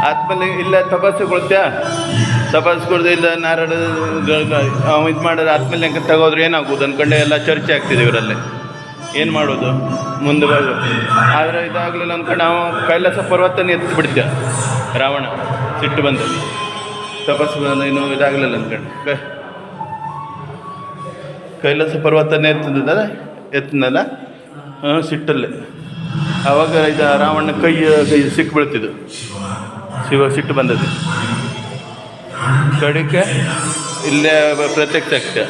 ಆದ್ಮೇಲೆ ಇಲ್ಲ ತಪಸ್ಸು ಕೊಡ್ತೀಯಾ, ತಪಸ್ಸು ಕೊಡ್ದು ಇಲ್ಲ ನಾರಾಯಣ ಇದು ಮಾಡಿದ್ರೆ ಆದ್ಮೇಲೆ ಹೆಂಗೆ ತಗೋದ್ರೆ ಏನಾಗೋದು ಅಂದ್ಕೊಂಡೆ ಎಲ್ಲ ಚರ್ಚೆ ಆಗ್ತಿದೆ ಇವರಲ್ಲಿ. ಏನು ಮಾಡೋದು ಮುಂದೆ ಬರೋ. ಆದರೆ ಇದಾಗಲಿಲ್ಲ ಅಂದ್ಕೊಂಡು ನಾವು ಕೈಲಾಸ ಪರ್ವತನೇ ಎತ್ತಿ ಬಿಡ್ತೀಯ. ರಾವಣ ಸಿಟ್ಟು ಬಂದು ತಪಸ್ಸು ಏನು ಇದಾಗಲಿಲ್ಲ ಅಂದ್ಕೊಂಡು ಕೈಲಾಸ ಪರ್ವತನೇ ಎತ್ತನಲ್ಲ ಸಿಟ್ಟಲ್ಲಿ. ಆವಾಗ ಇದು ರಾವಣ ಕೈ ಸಿಕ್ಕು ಬೀಳ್ತಿದ್ದು. ಶಿವ ಸಿಟ್ಟು ಬಂದದ್ದು ಕಡಿಕೆ ಇಲ್ಲೇ ಪ್ರತ್ಯಕ್ಷ ಆಗ್ತದೆ.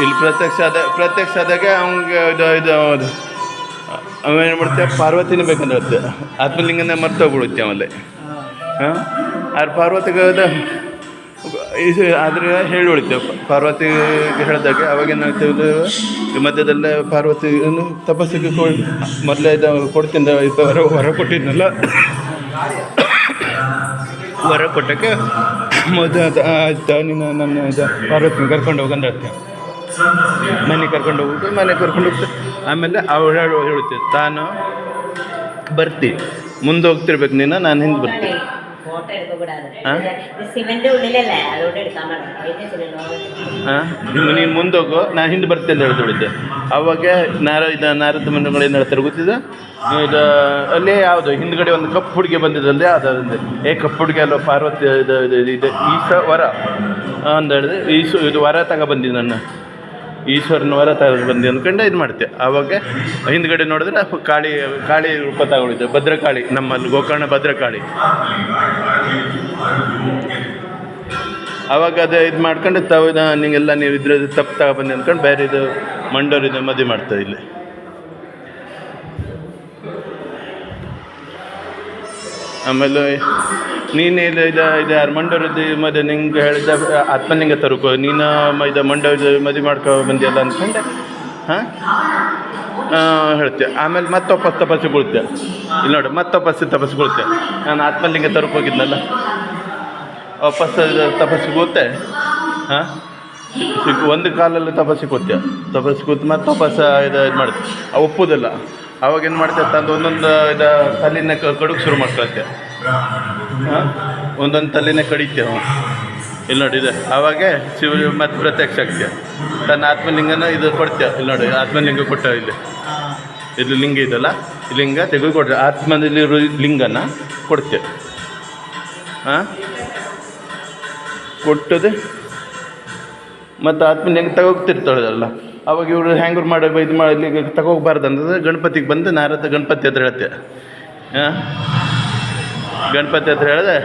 ಇಲ್ಲಿ ಪ್ರತ್ಯಕ್ಷ ಆದಾಗ ಅವ್ನಿಗೆ ಇದು ಅವೇನು ಮಾಡ್ತೇವೆ, ಪಾರ್ವತಿನೇ ಬೇಕಂದ್ರೆ ಹೇಳ್ತೇವೆ. ಆತ್ಮಲಿಂಗನೇ ಮರ್ತೋಗ್ಬಿಡುತ್ತೆ ಆಮೇಲೆ. ಹಾಂ ಆದ್ರೆ ಪಾರ್ವತಿಗೆ ಆದರೆ ಹೇಳಿ ಉಳಿತೇವೆ. ಪಾರ್ವತಿಗೆ ಹೇಳಿದಾಗ ಅವಾಗೇನಾಗ್ತೇವೆ, ಮಧ್ಯದಲ್ಲೇ ಪಾರ್ವತಿ ತಪಸ್ಸಿಗೆ ಮೊದಲೇ ಇದು ಕೊಡ್ತೀನಿ ಹೊರ ಕೊಟ್ಟಿದ್ನಲ್ಲ, ಹೊರ ಕೊಟ್ಟಕ್ಕೆ ಮೊದಲು ಆಯ್ತು ನೀನು ನನ್ನ ಇದು ಪಾರ್ವತಿನ ಕರ್ಕೊಂಡು ಹೋಗಂತ ಹೇಳ್ತೇವೆ. ಮನೆಗೆ ಕರ್ಕೊಂಡು ಹೋಗ್ಬಿಟ್ಟು ಆಮೇಲೆ ಅವಳು ಹೇಳುತ್ತೆ, ತಾನು ಬರ್ತಿ ಮುಂದೆ ಹೋಗ್ತಿರ್ಬೇಕು ನೀನು, ನಾನು ಹಿಂದೆ ಬರ್ತೀನಿ. ನೀನು ಮುಂದೋಗು, ನಾನು ಹಿಂದೆ ಬರ್ತೀನಿ ಅಂತ ಹೇಳ್ತಿದ್ದೆ. ಅವಾಗ ನಾರದ ಮನೆಗಳು ಏನು ಹೇಳ್ತಾರೆ ಗೊತ್ತಿದೆ, ಇದು ಅಲ್ಲೇ ಯಾವುದು ಹಿಂದ್ಗಡೆ ಒಂದು ಕಪ್ಪು ಹುಡುಗಿ ಬಂದಿದ್ದಲ್ಲಿ ಯಾವುದಾದ್ರೆ ಕಪ್ಪು ಹುಡುಗಿ ಅಲ್ವ ಪಾರ್ವತಿ ಇದು ಈಶ ವರ ಅಂತ ಹೇಳಿದ್ರೆ ಇದು ವರ ತಗೊಬಂದಿದ್ದು, ನನ್ನ ಈಶ್ವರನ ವರ ಬಂದು ಅಂದ್ಕೊಂಡು ಇದು ಮಾಡ್ತೇವೆ. ಆವಾಗ ಹಿಂದ್ಗಡೆ ನೋಡಿದ್ರೆ ಕಾಳಿ ರೂಪ ತಗೊಳಿದ್ದೆ, ಭದ್ರಕಾಳಿ, ನಮ್ಮಲ್ಲಿ ಗೋಕರ್ಣ ಭದ್ರಕಾಳಿ. ಆವಾಗ ಅದೇ ಇದು ಮಾಡ್ಕೊಂಡು ನಿಂಗೆಲ್ಲ ನೀವು ಇದ್ರ ತಪ್ಪು ತಗೊಬಂದು ಅಂದ್ಕೊಂಡು ಬೇರೆ ಇದು ಮಂಡೋರಿದೆ ಮದುವೆ ಮಾಡ್ತಾರೆ ಇಲ್ಲಿ. ಆಮೇಲೆ ನೀನು ಇದು ಯಾರು ಮಂಡೋರದ್ದು ಮದುವೆ ನಿಂಗೆ ಹೇಳಿದ ಆತ್ಮಲಿಂಗ ತರುಕೋ ನೀನು ಇದು ಮಂಡೋರದ ಮದುವೆ ಮಾಡ್ಕೊ ಬಂದಿಯಲ್ಲ ಅಂದ್ಕೊಂಡೆ. ಹಾಂ ಹೇಳ್ತೆ. ಆಮೇಲೆ ಮತ್ತೆ ವಾಪಸ್ ತಪಸ್ಸಿಗೆ ಕೊಡ್ತೆ. ಇಲ್ಲಿ ನೋಡಿ ಮತ್ತೆ ತಪಸ್ಸಿಗೆ ಕೊಡ್ತೆ. ನಾನು ಆತ್ಮಲಿಂಗ ತರಕ್ಕೆ ಹೋಗಿದ್ನಲ್ಲ, ವಾಪಸ್ ತಪಸ್ಸಿಗೆ ಕೂತೆ. ಹಾಂ ಒಂದು ಕಾಲಲ್ಲಿ ತಪಸ್ಸಿಗೆ ಕೂತೆ. ತಪಸ್ಸಿಗೆ ಕೂತು ಮತ್ತೆ ವಾಪಸ್ ಇದು ಮಾಡ್ತೆ. ಒಪ್ಪುದಿಲ್ಲ. ಅವಾಗ ಏನು ಮಾಡ್ತೆ, ತಂದು ಒಂದೊಂದು ಇದು ತಲೆನ ಕಡುಗೆ ಶುರು ಮಾಡ್ಕೊಳ್ತೆ. ಹಾಂ ಒಂದೊಂದು ತಲೆನೇ ಕಡಿತೇವೆ. ಇಲ್ಲಿ ನೋಡಿ ಇದೆ. ಆವಾಗ ಶಿವ ಮತ್ತು ಪ್ರತ್ಯಕ್ಷ ಆಗ್ತೀಯ. ತನ್ನ ಆತ್ಮಲಿಂಗನ ಇದು ಕೊಡ್ತೇವೆ. ಇಲ್ಲಿ ನೋಡಿ ಆತ್ಮಲಿಂಗ ಕೊಟ್ಟ ಇಲ್ಲಿ ಲಿಂಗ ಇದಲ್ಲ, ಲಿಂಗ ತೆಗೆದು ಕೊಡ್ತೇವೆ. ಆತ್ಮದಲ್ಲಿರೋ ಲಿಂಗನ ಕೊಡ್ತೇವೆ. ಹಾಂ ಕೊಟ್ಟದೆ ಮತ್ತು ಆತ್ಮಲಿಂಗ ತಗೋಗ್ತಿರ್ತಾಳಲ್ಲ, ಅವಾಗ ಇವರು ಹ್ಯಾಂಗರ್ ಮಾಡಿ ಇದು ಮಾಡಿ ತಗೋಗ್ಬಾರ್ದು ಅಂತಂದ್ರೆ ಗಣಪತಿಗೆ ಬಂದು ನಾರದ ಗಣಪತಿ ಹತ್ರ ಹೇಳ್ತೇವೆ. ಹಾಂ ಗಣಪತಿ ಹತ್ರ ಹೇಳಿದೆ.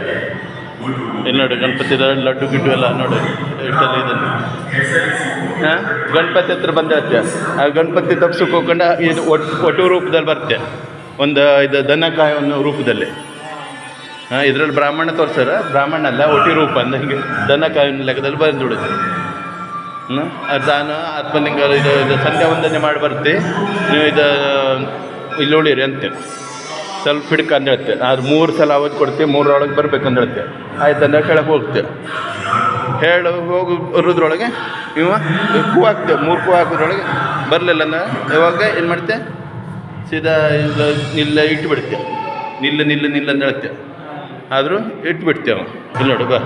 ಇಲ್ಲಿ ನೋಡಿ ಗಣಪತಿ ಲಡ್ಡು ಗಿಡ್ಡು ಎಲ್ಲ ನೋಡಿ ಇಷ್ಟಲ್ಲಿ ಇದನ್ನು. ಹಾಂ ಗಣಪತಿ ಹತ್ರ ಬಂದು ಹೇಳ್ತೇವೆ. ಆ ಗಣಪತಿ ತಪ್ಸಕ್ಕೆ ಹೋಗ್ಕೊಂಡು ಇದು ಒಟ್ಟು ರೂಪದಲ್ಲಿ ಬರ್ತೇವೆ. ಒಂದು ಇದು ದನಕಾಯವನ್ನು ರೂಪದಲ್ಲಿ. ಹಾಂ ಇದರಲ್ಲಿ ಬ್ರಾಹ್ಮಣ ತೋರಿಸ್ಯಾರ, ಬ್ರಾಹ್ಮಣ ಅಲ್ಲ ಒಟ್ಟಿ ರೂಪ ಅಂತ ಹಿಂಗೆ ದನಕಾಯಿನ ಲೆಕ್ಕದಲ್ಲಿ ಬಂದು ಬಿಡುತ್ತೆ. ನಾನು ಆತ್ಮಲಿಂಗ ಇದು ಸಂಧ್ಯಾ ವಂದನೆ ಮಾಡಿ ಬರ್ತೀವಿ, ನೀವು ಇದು ಇಲ್ಲಿ ಉಳಿರಿ ಅಂತೇಳಿ ಸ್ವಲ್ಪ ಹಿಡ್ಕ ಅಂತ ಹೇಳ್ತೇವೆ. ಅದು 3 ಸಲ ಅವತ್ತು ಕೊಡ್ತೀವಿ, 3ರೊಳಗೆ ಬರ್ಬೇಕಂತ ಹೇಳ್ತೇವೆ. ಆಯ್ತಂದ್ರೆ ಕೆಳಗೆ ಹೋಗ್ತೇವೆ. ಹೋಗೋದ್ರೊಳಗೆ ಇವ ಕೂ ಹಾಕ್ತೇವೆ. 3 ಕೂ ಹಾಕೋದ್ರೊಳಗೆ ಬರಲಿಲ್ಲ ಅಂದ್ರೆ ಯಾವಾಗ ಏನು ಮಾಡ್ತೇವೆ, ಸೀದಾ ಇಲ್ಲ ಇಟ್ಟುಬಿಡ್ತೇವೆ. ನಿಲ್ಲ ಅಂತ ಹೇಳ್ತೇವೆ. ಆದರೂ ಇಟ್ಬಿಡ್ತೇವೆ. ಇಲ್ಲಿ ನೋಡಿ ಬಾ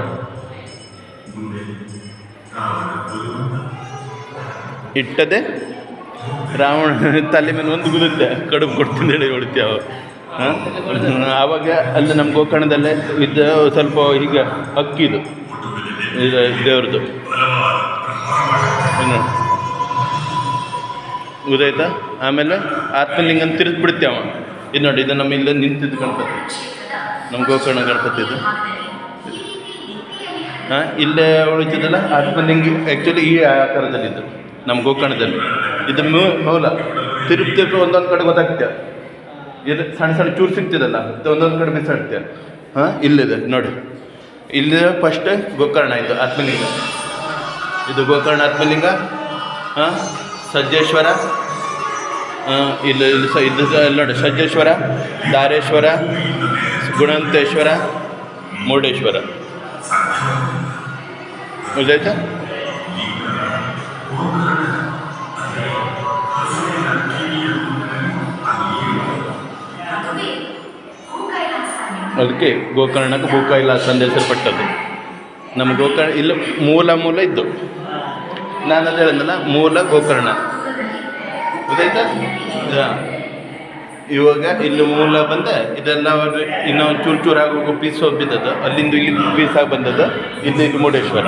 ಇಟ್ಟದೆ ರಾವಣ ತಲೆ ಮೇಲೆ ಒಂದು ಗುದುತ್ತೆ, ಕಡುಬು ಕೊಡ್ತೀನಿ ಹೇಳಿ ಹೊಡಿತೇವೆ. ಹಾಂ ಆವಾಗ ಅಲ್ಲಿ ನಮ್ಮ ಗೋಕರ್ಣದಲ್ಲೇ ಇದ್ದ ಸ್ವಲ್ಪ ಹೀಗೆ ಅಕ್ಕಿದು ಇದು ದೇವ್ರದ್ದು ಗೊತ್ತಾಯ್ತಾ. ಆಮೇಲೆ ಆತ್ಮಲಿಂಗನ ತಿರುಗಿಬಿಡ್ತೇವೆ. ಇದು ನೋಡಿ, ಇದು ನಮ್ಮ ಇಲ್ಲೇ ನಿಂತಿದ್ದು ಗಣಪತಿ, ನಮ್ಮ ಗೋಕರ್ಣ ಗಣಪತಿ ಇದು. ಹಾಂ ಇಲ್ಲೇ ಉಳಿತಿದ್ದಲ್ಲ ಆತ್ಮಲಿಂಗ ಆ್ಯಕ್ಚುಲಿ ಈ ಆಕಾರದಲ್ಲಿದ್ದು ನಮ್ಮ ಗೋಕರ್ಣದಲ್ಲಿ. ಇದು ಮೂಲ ತಿರುಪತಿ ಒಂದೊಂದು ಕಡೆ ಗೊತ್ತಾಗ್ತೇವೆ. ಇದು ಸಣ್ಣ ಚೂರು ಸಿಗ್ತಿದಲ್ಲ, ಒಂದೊಂದು ಕಡೆ ಬಿಸಾಡ್ತೇವೆ. ಹಾಂ ಇಲ್ಲಿದೆ ನೋಡಿ, ಇಲ್ಲಿ ಫಸ್ಟ್ ಗೋಕರ್ಣ ಇದು ಆತ್ಮಲಿಂಗ. ಇದು ಗೋಕರ್ಣ ಆತ್ಮಲಿಂಗ. ಹಾಂ ಸಜ್ಜೇಶ್ವರ, ಇಲ್ಲಿ ಇದು ನೋಡಿ ಸಜ್ಜೇಶ್ವರ, ದಾರೇಶ್ವರ, ಗುಣವಂತೇಶ್ವರ, ಮುರುಡೇಶ್ವರ. ಗೊತ್ತಾಯ್ತಾ? ಅದಕ್ಕೆ ಗೋಕರ್ಣಕ್ಕೆ ಭೂಕೈಲಾಸ ಅಂತ ಹೆಸರುಪಟ್ಟದ್ದು. ನಮ್ಮ ಗೋಕರ್ಣ ಇಲ್ಲ ಮೂಲ ಇದ್ದು, ನಾನು ಅದು ಹೇಳಿದ್ನಲ್ಲ, ಮೂಲ ಗೋಕರ್ಣ ಗೊತ್ತಾಯ್ತಾ? ಇವಾಗ ಇಲ್ಲಿ ಮೂಲ ಬಂದ ಇದೆಲ್ಲ ಇನ್ನೊಂದು ಚೂರು ಚೂರಾಗಿ ಪೀಸ್ ಹೋಗಿ ಬಿದ್ದದ್ದು, ಅಲ್ಲಿಂದ ಇಲ್ಲಿ ಪೀಸಾಗಿ ಬಂದದ್ದು, ಇದು ಮುರುಡೇಶ್ವರ.